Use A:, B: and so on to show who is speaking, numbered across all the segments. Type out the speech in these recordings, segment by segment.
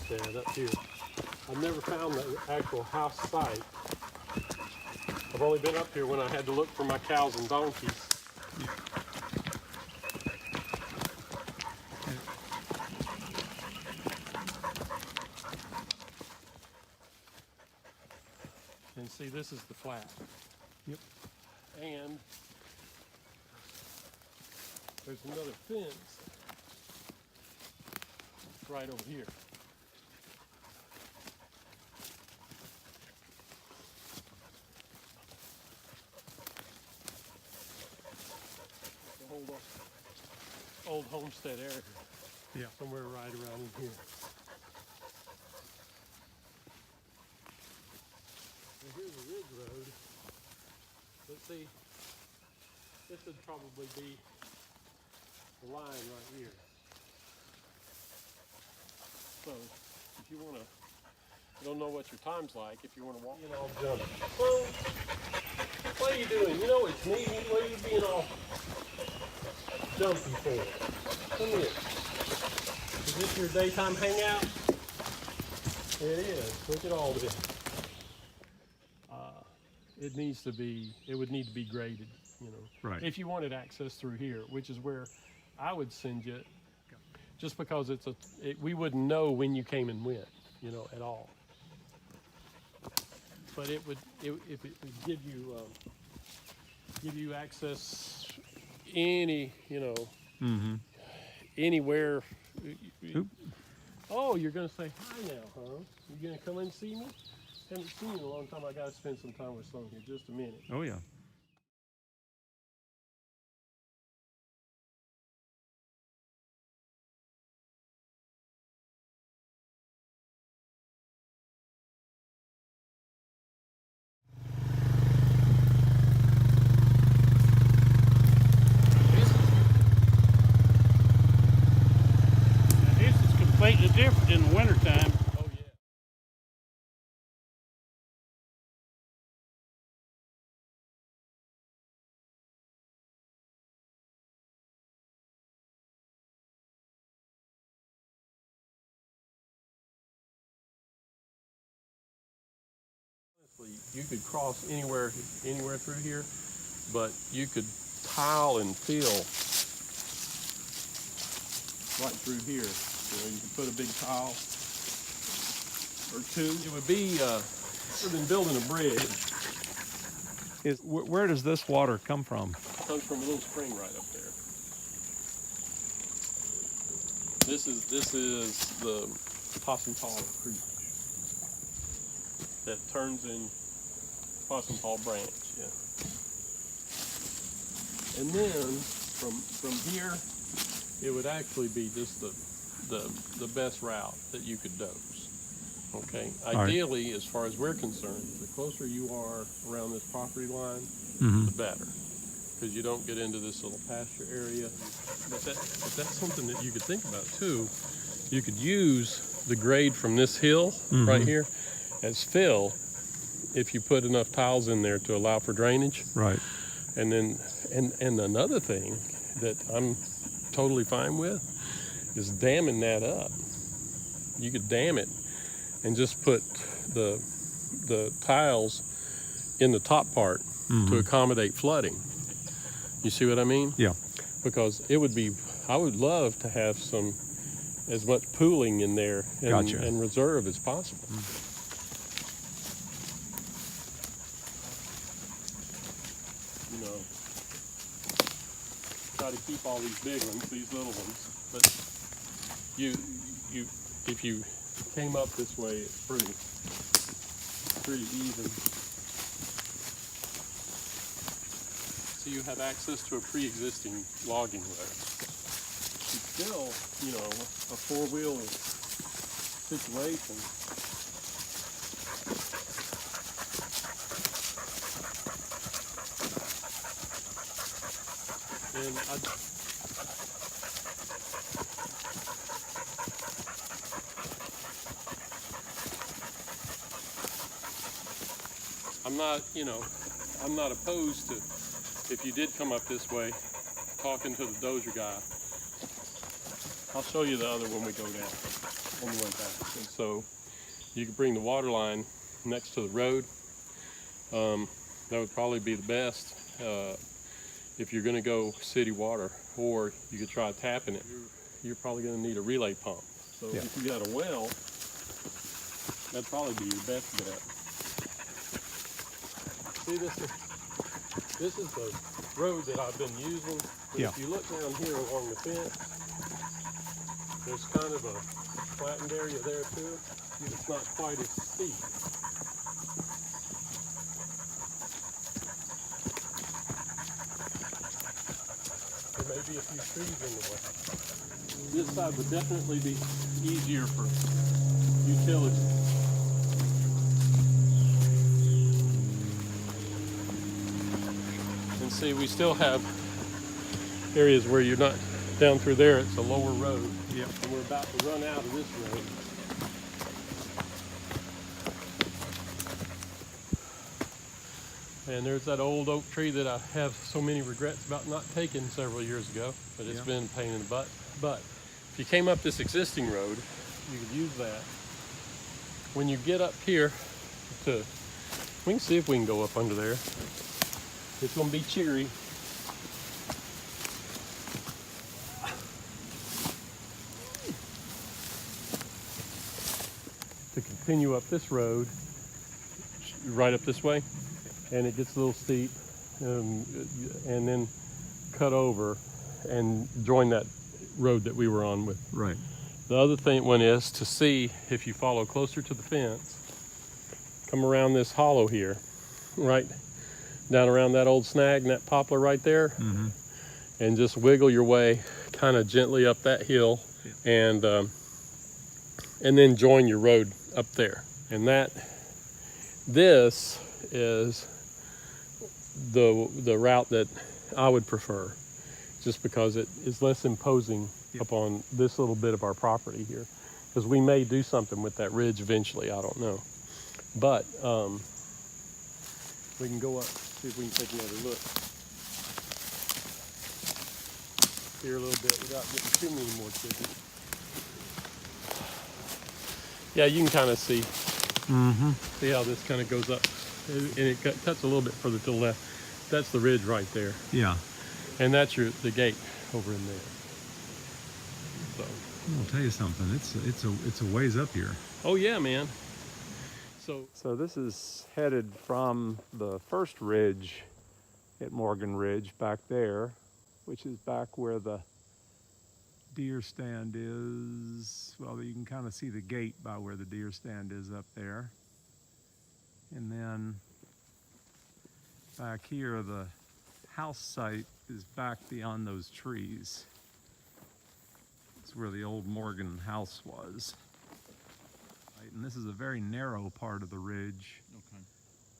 A: homestead up here. I've never found the actual house site. I've only been up here when I had to look for my cows and donkeys. And see, this is the flat.
B: Yep.
A: And there's another fence right over here. The whole old homestead area.
B: Yeah.
A: Somewhere right around in here. And here's a ridge road. Let's see. This would probably be the line right here. So, if you want to, I don't know what your time's like, if you want to walk in all jumpy. Well, what are you doing? You know it's me. What are you being all jumpy for? Come here. Is this your daytime hangout? It is. Look at all this. It would need to be graded, you know.
B: Right.
A: If you wanted access through here, which is where I would send you, just because we wouldn't know when you came and went, you know, at all. But if it would give you access any, you know, anywhere.
B: Oop.
A: Oh, you're gonna say hi now, huh? You gonna come and see me? Haven't seen you in a long time. I gotta spend some time with Sloan here. Just a minute.
B: Oh yeah.
C: This is completely different in the wintertime.
A: Oh yeah. Honestly, you could cross anywhere through here, but you could tile and fill right through here. You know, you could put a big tile or two. It would be better than building a bridge.
B: Where does this water come from?
A: It comes from a little spring right up there. This is the Possum Creek that turns in Possum Branch. Yeah. And then from here, it would actually be just the best route that you could dose. Okay. Ideally, as far as we're concerned, the closer you are around this property line, the better, because you don't get into this little pasture area. But that's something that you could think about too. You could use the grade from this hill right here as fill if you put enough tiles in there to allow for drainage.
B: Right.
A: And then and another thing that I'm totally fine with is damming that up. You could dam it and just put the tiles in the top part to accommodate flooding. You see what I mean?
B: Yeah.
A: Because I would love to have as much pooling in there and reserve as possible. You know, try to keep all these big ones, these little ones, but if you came up this way, it's pretty even. So you have access to a pre-existing logging road. It's still, you know, a four-wheel situation. And I'm not opposed to, if you did come up this way, talking to the dozer guy I'll show you the other when we go down, when we went back. And so you can bring the water line next to the road. That would probably be the best if you're going to go city water, or you could try tapping it. You're probably going to need a relay pump. So if you got a well, that'd probably be your best bet. See, this is the road that I've been using. But if you look down here along the fence, there's kind of a flattened area there too. It's not quite as steep. There may be a few trees in the way. This side would definitely be easier for utility. And see, we still have areas where you're not down through there. It's a lower road.
B: Yep.
A: And we're about to run out of this road. And there's that old oak tree that I have so many regrets about not taking several years ago, but it's been a pain in the butt. But if you came up this existing road, you could use that. When you get up here we can see if we can go up under there. It's gonna be cheery. To continue up this road, right up this way, and it gets a little steep, and then cut over and join that road that we were on with.
B: Right.
A: The other one is to see if you follow closer to the fence, come around this hollow here, right down around that old snag and that poplar right there, and just wiggle your way kind of gently up that hill, and then join your road up there. And this is the route that I would prefer, just because it is less imposing upon this little bit of our property here, because we may do something with that ridge eventually. I don't know, but we can go up, see if we can take another look here a little bit without getting too many more chickens. Yeah, you can kind of see how this kind of goes up, and it cuts a little bit further to the left. That's the ridge right there.
B: Yeah.
A: And that's the gate over in there. So
B: I'll tell you something. It's a ways up here.
A: oh yeah, man.
B: So this is headed from the first ridge at Morgan Ridge back there, which is back where the deer stand is. Well, you can kind of see the gate by where the deer stand is up there. And then back here, the house site is back beyond those trees. It's where the old Morgan house was. Right, and this is a very narrow part of the ridge.
C: Okay.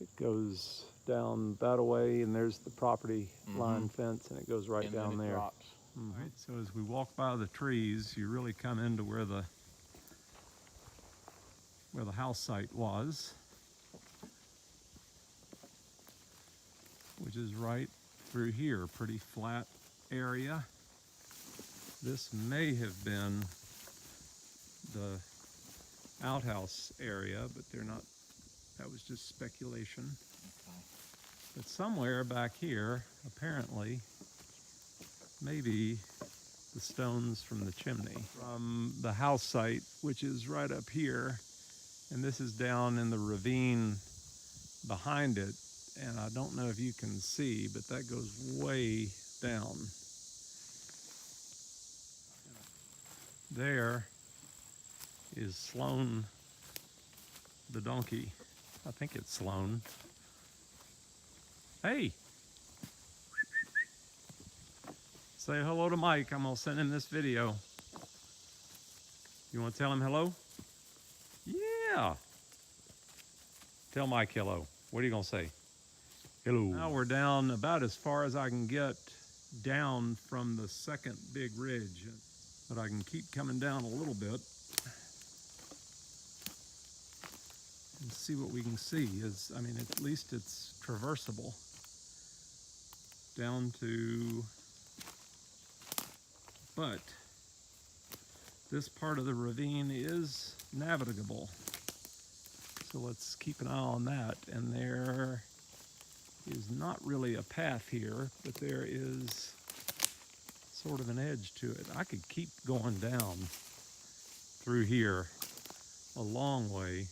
B: It goes down that way, and there's the property line fence, and it goes right down there. Right, so as we walk by the trees, you really come into where the house site was, which is right through here, pretty flat area. This may have been the outhouse area, but they're not, that was just speculation.
C: Okay.
B: But somewhere back here, apparently, maybe the stones from the chimney from the house site, which is right up here, and this is down in the ravine behind it, and I don't know if you can see, but that goes way down. There is Sloan the donkey. I think it's Sloan. Hey! Say hello to Mike. I'm gonna send him this video. You wanna tell him hello? Yeah! Tell Mike hello. What are you gonna say? Hello. Now we're down about as far as I can get down from the second big ridge, but I can keep coming down a little bit and see what we can see. I mean, at least it's traversable down to, but this part of the ravine is navigable. So let's keep an eye on that. And there is not really a path here, but there is sort of an edge to it. I could keep going down through here a long way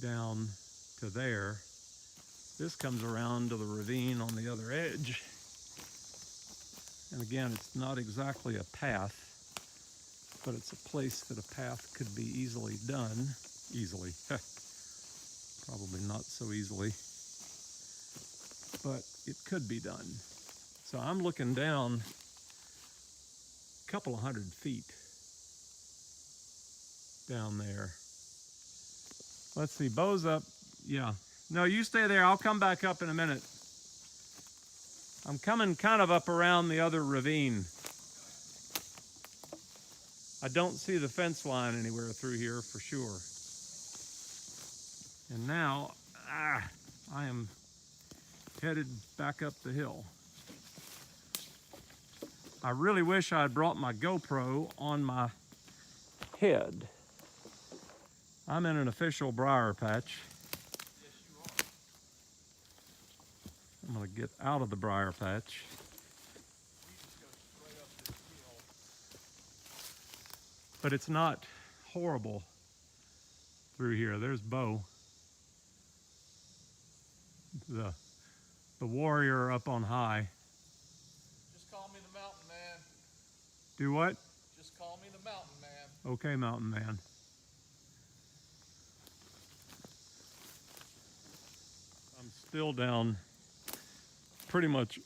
B: down to there. This comes around to the ravine on the other edge. And again, it's not exactly a path, but it's a place that a path could be easily done. Easily. Probably not so easily, but it could be done. So I'm looking down a couple of 100 feet down there. Let's see, Bo's up. Yeah. No, you stay there. I'll come back up in a minute. I'm coming kind of up around the other ravine. I don't see the fence line anywhere through here for sure. And now, I am headed back up the hill. I really wish I had brought my GoPro on my head. I'm in an official briar patch.
C: Yes, you are.
B: I'm gonna get out of the briar patch.
C: You just go straight up this hill.
B: But it's not horrible through here. There's Bo, the warrior up on high.
C: Just call me the mountain man.
B: Do what?
C: Just call me the mountain man.
B: Okay, mountain man. I'm still down pretty much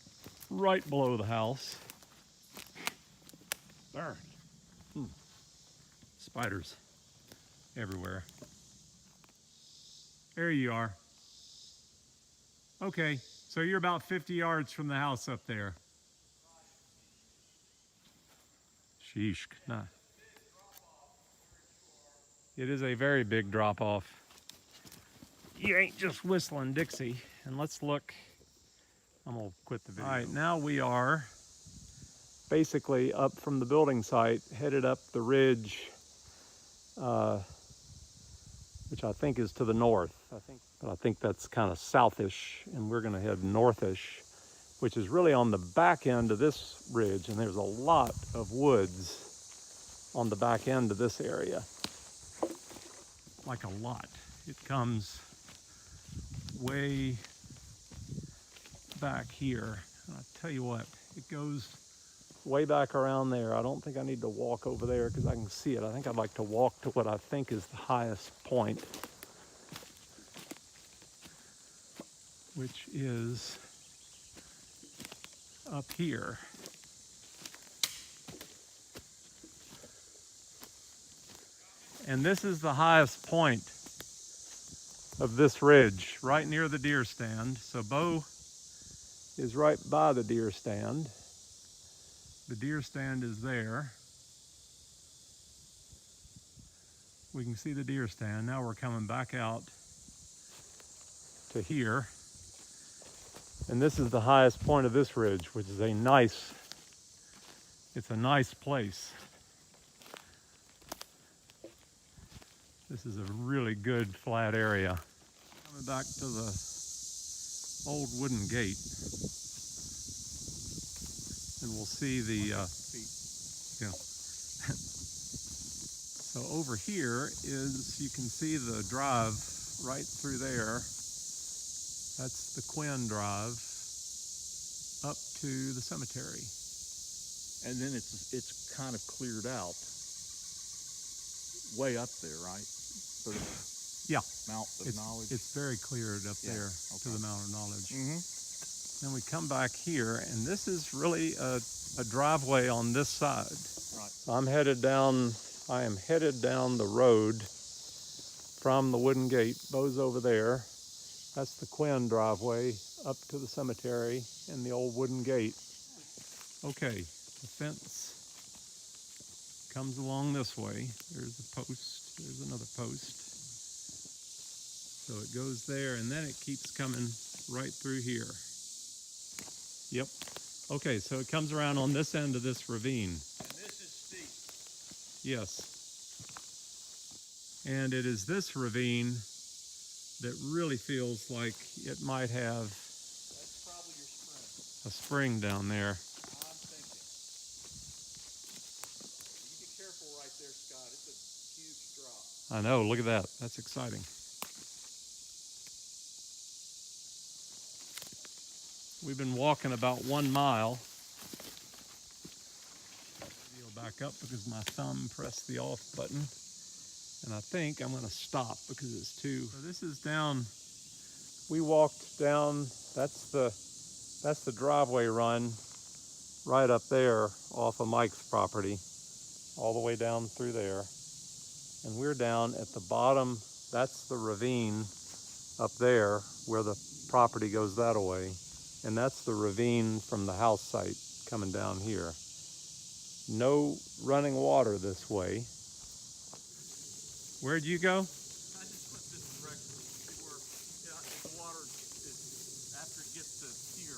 B: right below the house. Darn. Spiders everywhere. There you are. Okay, so you're about 50 yards from the house up there. Sheesh. Nah. It is a very big drop off. You ain't just whistling Dixie. And let's look. I'm gonna quit the video. All right, now we are basically up from the building site, headed up the ridge, which I think is to the north. But I think that's kind of southish, and we're gonna head northish, which is really on the back end of this ridge, and there's a lot of woods on the back end of this area. Like a lot. It comes way back here. And I tell you what, it goes way back around there. I don't think I need to walk over there because I can see it. I think I'd like to walk to what I think is the highest point, which is up here. And this is the highest point of this ridge, right near the deer stand. So Bo is right by the deer stand. The deer stand is there. We can see the deer stand. Now we're coming back out to here. And this is the highest point of this ridge, which is a nice place. This is a really good flat area. Coming back to the old wooden gate. And we'll see the So over here is, you can see the drive right through there. That's the Quinn Drive up to the cemetery.
D: And then it's kind of cleared out way up there, right? For the Mount of Knowledge.
B: It's very cleared up there to the Mount of Knowledge.
D: Mm-hmm.
B: Then we come back here, and this is really a driveway on this side.
D: Right.
B: So I am headed down the road from the wooden gate. Bo's over there. That's the Quinn driveway up to the cemetery and the old wooden gate. Okay, the fence comes along this way. There's a post, there's another post. So it goes there, and then it keeps coming right through here. Yep. Okay, so it comes around on this end of this ravine.
C: And this is steep.
B: Yes. And it is this ravine that really feels like it might have
C: That's probably your spring.
B: a spring down there.
C: I'm thinking. You be careful right there, Scott. It's a huge drop.
B: I know, look at that. That's exciting. We've been walking about 1 mile. I'll back up because my thumb pressed the off button. And I think I'm going to stop because it's too. So this is down. We walked down. That's the driveway run right up there off of Mike's property, all the way down through there. And we're down at the bottom. That's the ravine up there where the property goes that way. And that's the ravine from the house site coming down here. No running water this way. Where'd you go?
C: I just went this direction. See where the water is, after it gets to here,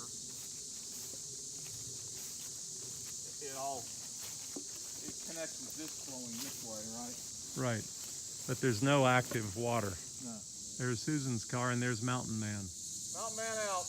C: it connects with this flowing this way, right?
B: Right. But there's no active water.
C: No.
B: There's Susan's car and there's Mountain Man.
C: Mountain Man out.